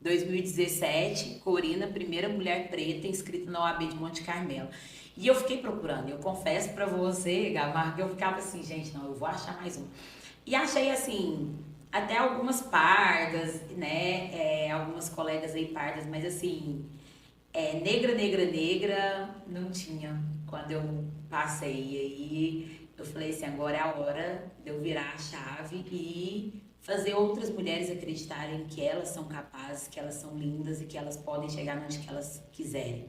2017, Corina, primeira mulher preta inscrita na OAB de Monte Carmelo. E eu fiquei procurando, eu confesso pra você, Gamarra, que eu ficava assim, gente, não, eu vou achar mais um. E achei assim, até algumas pardas, né, algumas colegas aí pardas, mas assim, negra, negra, negra, não tinha quando eu passei. E aí eu falei assim, agora é a hora de eu virar a chave e fazer outras mulheres acreditarem que elas são capazes, que elas são lindas e que elas podem chegar onde que elas quiserem.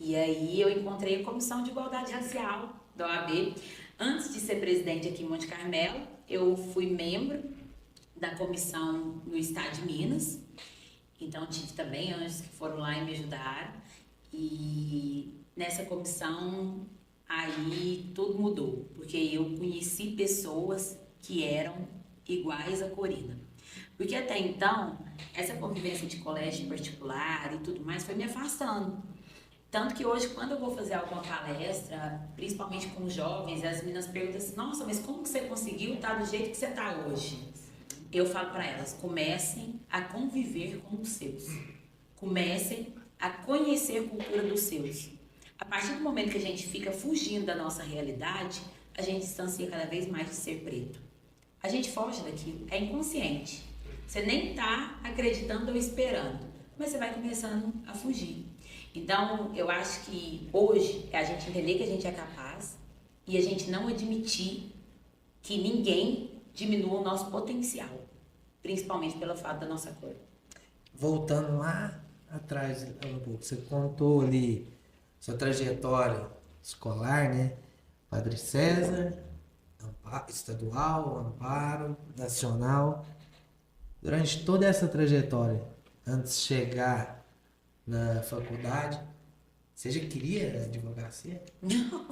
E aí eu encontrei a Comissão de Igualdade Racial da OAB. Antes de ser presidente aqui em Monte Carmelo, eu fui membro da comissão no estado de Minas. Então tive também anjos que foram lá e me ajudaram. E nessa comissão aí tudo mudou, porque eu conheci pessoas que eram iguais a Corina. Porque até então, essa convivência de colégio particular e tudo mais foi me afastando. Tanto que hoje, quando eu vou fazer alguma palestra, principalmente com jovens, as meninas perguntam assim, nossa, mas como que você conseguiu estar do jeito que você está hoje? Eu falo para elas, comecem a conviver com os seus. Comecem a conhecer a cultura dos seus. A partir do momento que a gente fica fugindo da nossa realidade, a gente distancia cada vez mais de ser preto. A gente foge daquilo, é inconsciente. Você nem está acreditando ou esperando, mas você vai começando a fugir. Então, eu acho que hoje é a gente entender que a gente é capaz e a gente não admitir que ninguém diminua o nosso potencial, principalmente pelo fato da nossa cor. Voltando lá atrás um pouco, você contou ali sua trajetória escolar, né? Padre César, estadual, Amparo, nacional. Durante toda essa trajetória, antes de chegar na faculdade, você já queria advocacia? Não.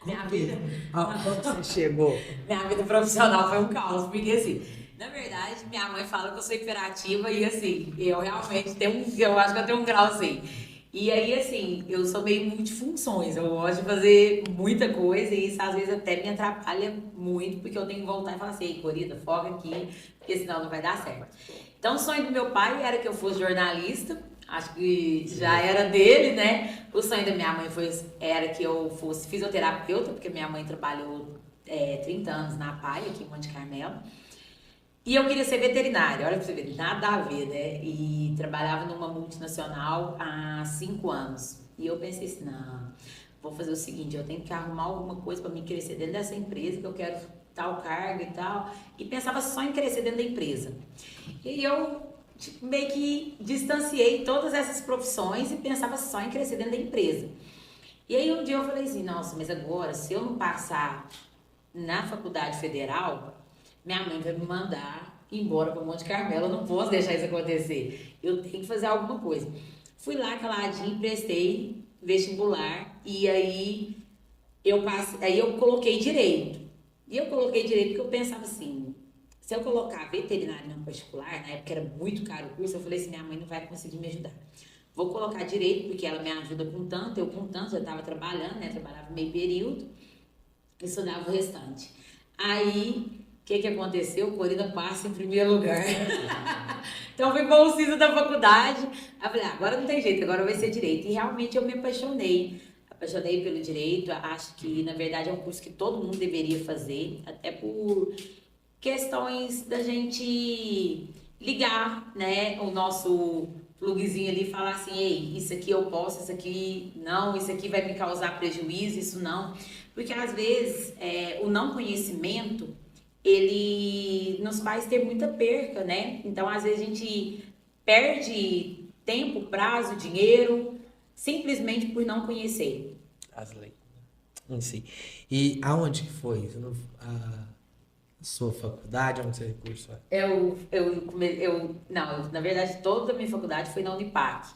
Como você chegou? Minha vida profissional foi um caos, porque assim, na verdade, minha mãe fala que eu sou hiperativa e assim, eu realmente eu acho que eu tenho um grau assim. E aí, assim, eu sou meio multifunções, eu gosto de fazer muita coisa e isso às vezes até me atrapalha muito, porque eu tenho que voltar e falar assim, ei, Corina, foca aqui, porque senão não vai dar certo. Então, o sonho do meu pai era que eu fosse jornalista, acho que já era dele, né? O sonho da minha mãe era que eu fosse fisioterapeuta, porque minha mãe trabalhou 30 anos na PAI, aqui em Monte Carmelo. E eu queria ser veterinária, olha pra você ver, nada a ver, né? E trabalhava numa multinacional há 5 anos. E eu pensei assim, não, vou fazer o seguinte, eu tenho que arrumar alguma coisa para me crescer dentro dessa empresa, que eu quero tal cargo e tal. E pensava só em crescer dentro da empresa. E eu meio que distanciei todas essas profissões e pensava só em crescer dentro da empresa. E aí um dia eu falei assim, nossa, mas agora, se eu não passar na faculdade federal, minha mãe vai me mandar embora para Monte Carmelo, eu não posso deixar isso acontecer. Eu tenho que fazer alguma coisa. Fui lá caladinho, prestei vestibular e aí eu coloquei direito. E eu coloquei direito porque eu pensava assim, se eu colocar veterinário em particular, na época era muito caro o curso, eu falei assim, minha mãe não vai conseguir me ajudar. Vou colocar direito porque ela me ajuda com tanto, eu com tanto, já estava trabalhando, né? Trabalhava meio período, estudava o restante. Aí o que aconteceu? Corina passa em primeiro lugar. Então fui bolsista da faculdade. Aí eu falei, agora não tem jeito, agora vai ser direito. E realmente eu me apaixonei. Apaixonei pelo direito. Acho que, na verdade, é um curso que todo mundo deveria fazer. Até por questões da gente ligar, né, o nosso plugzinho ali e falar assim, ei, isso aqui eu posso, isso aqui não, isso aqui vai me causar prejuízo, isso não. Porque às vezes o não conhecimento ele nos faz ter muita perca, né? Então, às vezes, a gente perde tempo, prazo, dinheiro, simplesmente por não conhecer. As leis em si. E aonde que foi? A sua faculdade, onde você cursou? Na verdade, toda a minha faculdade foi na Unipac.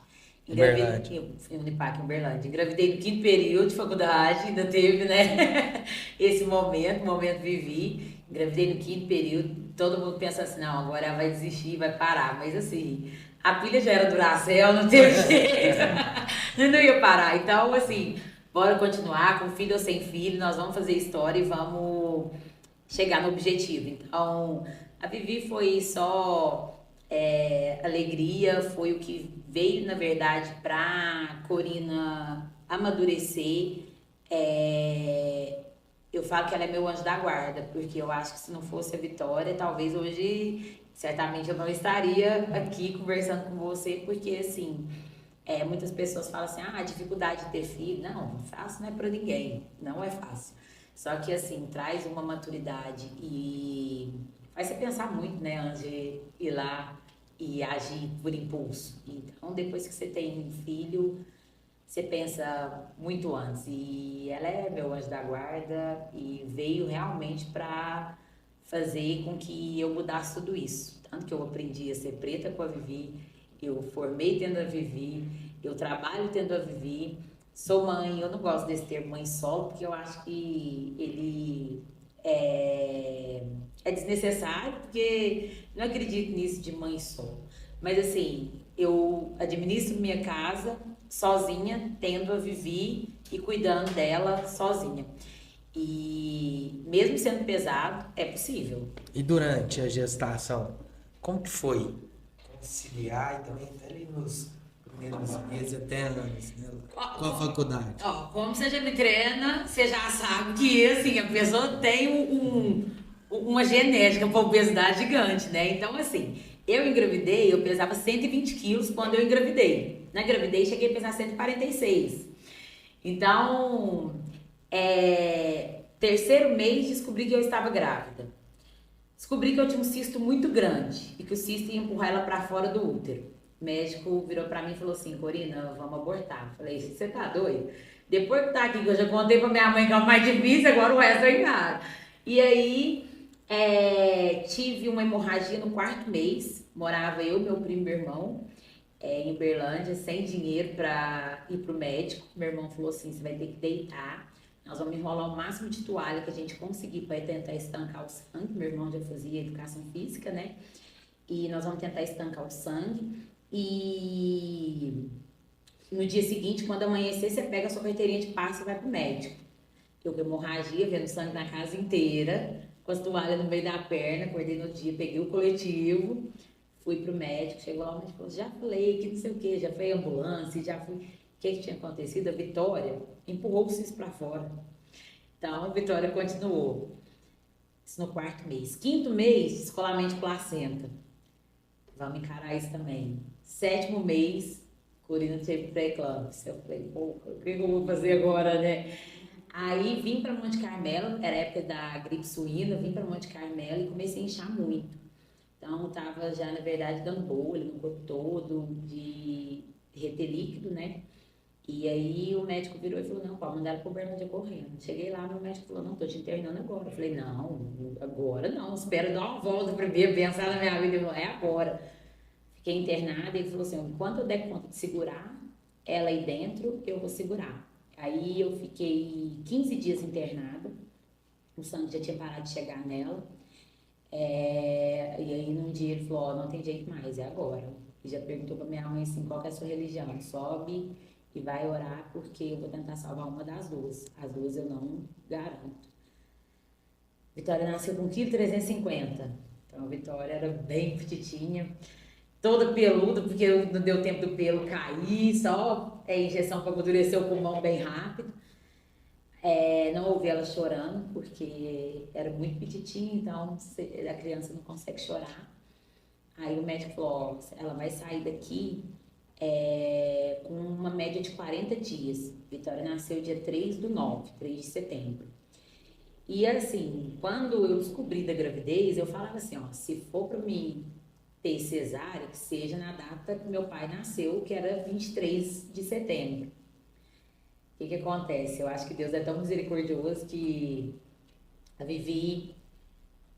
Uberlândia. Eu fui na Unipac, em Uberlândia. Engravidei no 5º período de faculdade, ainda teve, né? Esse momento vivi. Engravidei no 5º período, todo mundo pensa assim, não, agora ela vai desistir, vai parar. Mas assim, a pilha já era Duracell, não teve jeito. Não ia parar. Então, assim, bora continuar, com filho ou sem filho, nós vamos fazer história e vamos chegar no objetivo. Então, a Vivi foi só alegria, foi o que veio, na verdade, para Corina amadurecer. Eu falo que ela é meu anjo da guarda, porque eu acho que se não fosse a Vitória, talvez hoje, certamente, eu não estaria aqui conversando com você, porque, assim, muitas pessoas falam assim, a dificuldade de ter filho. Não, fácil não é para ninguém, não é fácil. Só que, assim, traz uma maturidade e faz você pensar muito, né, antes de ir lá e agir por impulso. Então, depois que você tem um filho, você pensa muito antes. E ela é meu anjo da guarda e veio realmente para fazer com que eu mudasse tudo isso. Tanto que eu aprendi a ser preta com a Vivi, eu formei tendo a Vivi, eu trabalho tendo a Vivi, sou mãe. Eu não gosto desse termo mãe solo, porque eu acho que ele é desnecessário, porque não acredito nisso de mãe solo. Mas assim, eu administro minha casa sozinha, tendo a Vivi e cuidando dela sozinha. E mesmo sendo pesado, é possível. E durante a gestação, como que foi conciliar e também até ali nos primeiros meses até anos, né? Com a faculdade? Ó, como você já me treina, você já sabe que assim, a pessoa tem uma genética para obesidade gigante, né? Então, assim, eu engravidei, eu pesava 120 quilos quando eu engravidei. Na gravidez, cheguei a pesar 146. Então, terceiro mês, descobri que eu estava grávida. Descobri que eu tinha um cisto muito grande e que o cisto ia empurrar ela para fora do útero. O médico virou para mim e falou assim, Corina, vamos abortar. Falei, você tá doido? Depois que tá aqui, que eu já contei pra minha mãe que é o mais difícil, agora o resto é nada. E aí, tive uma hemorragia no quarto mês. Morava eu, meu primo e meu irmão, em Uberlândia, sem dinheiro para ir pro médico. Meu irmão falou assim, você vai ter que deitar. Nós vamos enrolar o máximo de toalha que a gente conseguir para tentar estancar o sangue. Meu irmão já fazia educação física, né? E nós vamos tentar estancar o sangue. E no dia seguinte, quando amanhecer, você pega a sua carteirinha de passe e vai pro médico. Eu com hemorragia, vendo sangue na casa inteira, com as toalhas no meio da perna, acordei no dia, peguei o coletivo, fui pro médico, chegou lá, o médico falou, já falei que não sei o que, já foi ambulância, já fui. O que tinha acontecido? A Vitória empurrou o cisto para fora. Então, a Vitória continuou. Isso no quarto mês. Quinto mês, descolamento de placenta. Vamos encarar isso também. Sétimo mês, Corina teve pré-eclâmpsia. Eu falei, pô, o que eu vou fazer agora, né? Aí vim para Monte Carmelo, era a época da gripe suína, vim para Monte Carmelo e comecei a inchar muito. Então, tava já, na verdade, dando bolha no corpo todo, de reter líquido, né? E aí o médico virou e falou, não, pode mandar ela pro Uberlândia correndo. Cheguei lá, meu médico falou, não, tô te internando agora. Eu falei, não, agora não, espera dar uma volta primeiro, pensar na minha vida. Ele falou, é agora. Fiquei internada e ele falou assim, enquanto eu der conta de segurar ela aí dentro, eu vou segurar. Aí eu fiquei 15 dias internada, o sangue já tinha parado de chegar nela. E aí num dia ele falou, não tem jeito mais, é agora. E já perguntou pra minha mãe assim, qual que é a sua religião? Sobe e vai orar porque eu vou tentar salvar uma das duas. As duas eu não garanto. Vitória nasceu com 1,350 kg. Então a Vitória era bem petitinha, toda peluda, porque não deu tempo do pelo cair, só injeção para amadurecer o pulmão bem rápido. Não ouvi ela chorando, porque era muito petitinha, então a criança não consegue chorar. Aí o médico falou, ó, ela vai sair daqui com uma média de 40 dias. Vitória nasceu dia 3/9, 3 de setembro. E assim, quando eu descobri da gravidez, eu falava assim, ó, se for para mim ter cesárea, que seja na data que meu pai nasceu, que era 23 de setembro. O que acontece? Eu acho que Deus é tão misericordioso que a Vivi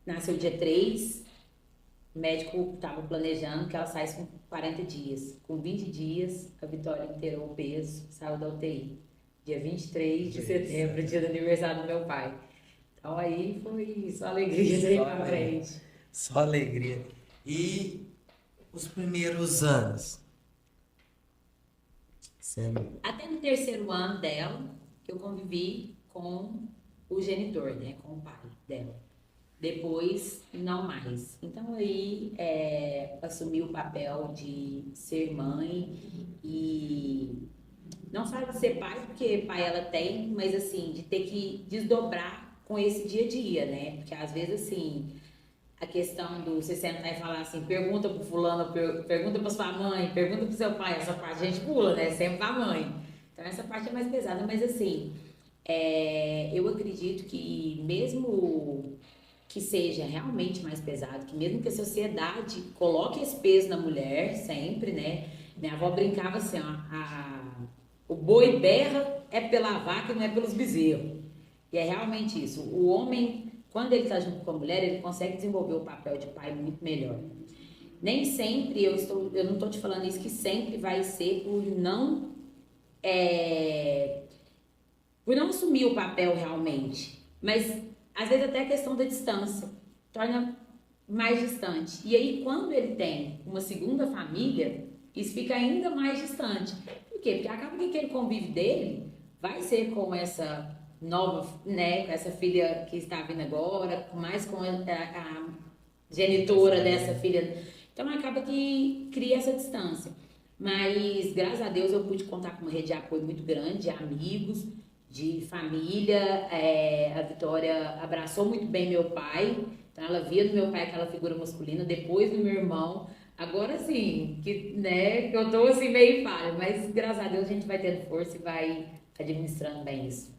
nasceu dia 3, o médico estava planejando que ela saísse com 40 dias. Com 20 dias, a Vitória inteirou o peso, saiu da UTI. Dia 23 de setembro, dia do aniversário do meu pai. Então aí foi só alegria daí pra frente. Só alegria. E os primeiros anos? Até no terceiro ano dela, eu convivi com o genitor, né? Com o pai dela. depois não mais. Então aí assumi o papel de ser mãe e não só de ser pai, porque pai ela tem, mas assim, de ter que desdobrar com esse dia a dia, né? Porque às vezes assim, a questão do você sentar e falar assim, pergunta pro fulano, pergunta pra sua mãe, pergunta pro seu pai, essa parte a gente pula, né? Sempre pra mãe. Então essa parte é mais pesada, mas assim, eu acredito que mesmo que seja realmente mais pesado, que mesmo que a sociedade coloque esse peso na mulher sempre, né? Minha avó brincava assim, ó, o boi berra é pela vaca e não é pelos bezerros. E é realmente isso. O homem, quando ele está junto com a mulher, ele consegue desenvolver o papel de pai muito melhor. Nem sempre eu não estou te falando isso que sempre vai ser por não assumir o papel realmente, mas às vezes até a questão da distância torna mais distante. E aí quando ele tem uma segunda família, isso fica ainda mais distante. Por quê? Porque acaba que aquele convívio dele vai ser com essa nova, né, com essa filha que está vindo agora, mais com a genitora dessa filha. Então acaba que cria essa distância. Mas graças a Deus eu pude contar com uma rede de apoio muito grande, de amigos, de família. A Vitória abraçou muito bem meu pai, então ela via no meu pai aquela figura masculina, depois do meu irmão. Agora sim, que, né, eu tô assim meio falha, mas graças a Deus a gente vai tendo força e vai administrando bem isso.